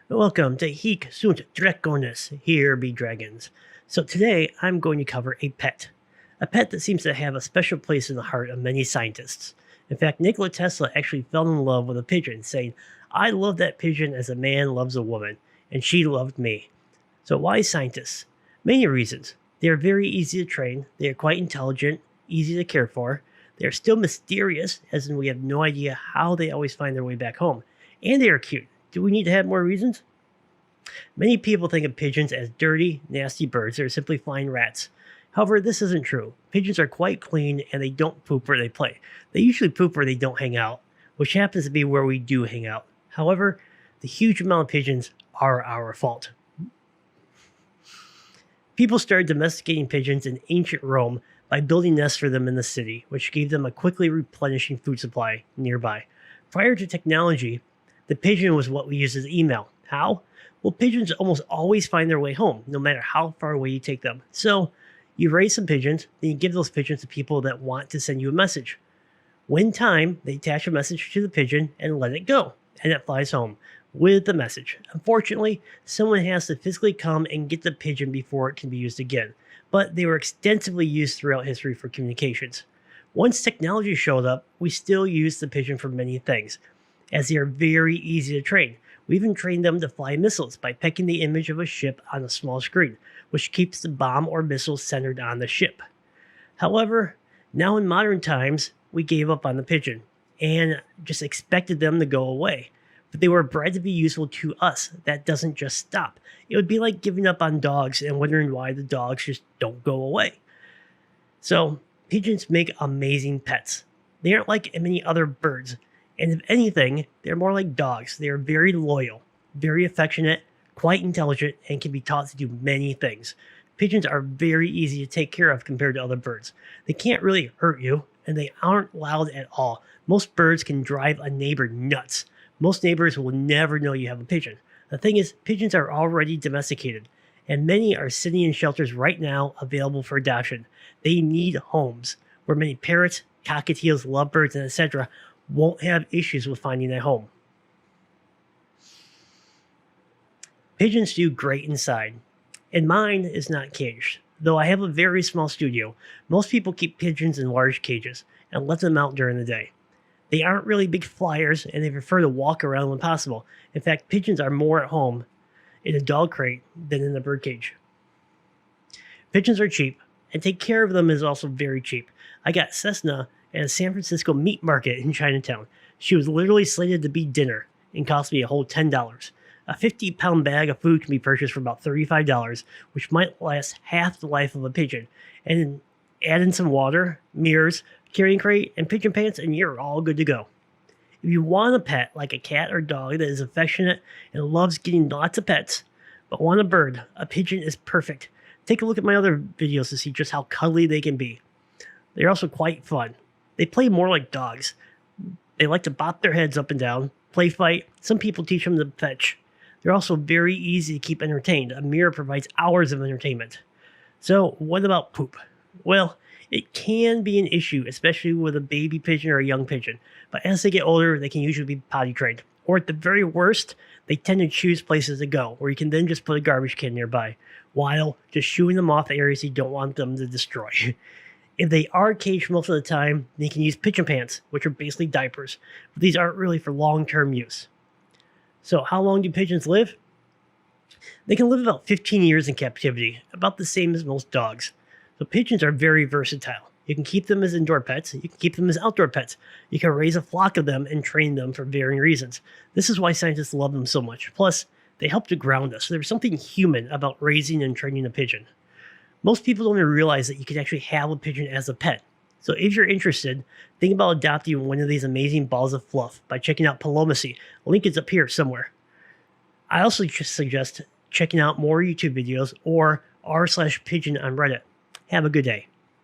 Welcome to Hic Sunt Draconis, Here Be Dragons. So today I'm going to cover a pet that seems to have a special place in the heart of many scientists. In fact, Nikola Tesla actually fell in love with a pigeon, saying, "I love that pigeon as a man loves a woman, and she loved me." So why scientists? Many reasons. They are very easy to train, they are quite intelligent, easy to care for, they are still mysterious, as in we have no idea how they always find their way back home, and they are cute. Do we need to have more reasons? Many people think of pigeons as dirty, nasty birds that are simply flying rats. However, this isn't true. Pigeons are quite clean and they don't poop where they play. They usually poop where they don't hang out, which happens to be where we do hang out. However, the huge amount of pigeons are our fault. People started domesticating pigeons in ancient Rome by building nests for them in the city, which gave them a quickly replenishing food supply nearby. Prior to technology, the pigeon was what we use as email. How? Well, pigeons almost always find their way home, no matter how far away you take them. So, you raise some pigeons, then you give those pigeons to people that want to send you a message. When time, they attach a message to the pigeon and let it go, and it flies home with the message. Unfortunately, someone has to physically come and get the pigeon before it can be used again, but they were extensively used throughout history for communications. Once technology showed up, we still use the pigeon for many things, as they are very easy to train. We even trained them to fly missiles by pecking the image of a ship on a small screen, which keeps the bomb or missile centered on the ship. However, now in modern times, we gave up on the pigeon and just expected them to go away. But they were bred to be useful to us. That doesn't just stop. It would be like giving up on dogs and wondering why the dogs just don't go away. So, pigeons make amazing pets. They aren't like many other birds. And if anything, they're more like dogs. They are very loyal, very affectionate, quite intelligent, and can be taught to do many things. Pigeons are very easy to take care of compared to other birds. They can't really hurt you, and they aren't loud at all. Most birds can drive a neighbor nuts. Most neighbors will never know you have a pigeon. The thing is, pigeons are already domesticated, and many are sitting in shelters right now available for adoption. They need homes, where many parrots, cockatiels, lovebirds, and etc. won't have issues with finding a home. Pigeons do great inside, and mine is not caged. Though I have a very small studio, most people keep pigeons in large cages and let them out during the day. They aren't really big flyers, and they prefer to walk around when possible. In fact, pigeons are more at home in a dog crate than in a bird cage. Pigeons are cheap, and take care of them is also very cheap. I got Cessna at a San Francisco meat market in Chinatown. She was literally slated to be dinner and cost me a whole $10. A 50-pound bag of food can be purchased for about $35, which might last half the life of a pigeon. And add in some water, mirrors, carrying crate, and pigeon pants, and you're all good to go. If you want a pet like a cat or dog that is affectionate and loves getting lots of pets, but want a bird, a pigeon is perfect. Take a look at my other videos to see just how cuddly they can be. They're also quite fun. They play more like dogs. They like to bop their heads up and down, play fight. Some people teach them to fetch. They're also very easy to keep entertained. A mirror provides hours of entertainment. So what about poop? Well, it can be an issue, especially with a baby pigeon or a young pigeon. But as they get older, they can usually be potty trained. Or at the very worst, they tend to choose places to go, where you can then just put a garbage can nearby, while just shooing them off areas you don't want them to destroy. If they are caged most of the time, they can use pigeon pants, which are basically diapers. But these aren't really for long-term use. So how long do pigeons live? They can live about 15 years in captivity, about the same as most dogs. So pigeons are very versatile. You can keep them as indoor pets, you can keep them as outdoor pets. You can raise a flock of them and train them for varying reasons. This is why scientists love them so much. Plus, they help to ground us. There's something human about raising and training a pigeon. Most people don't even realize that you can actually have a pigeon as a pet. So if you're interested, think about adopting one of these amazing balls of fluff by checking out Palomacy. A link is up here somewhere. I also just suggest checking out more YouTube videos or r/pigeon on Reddit. Have a good day.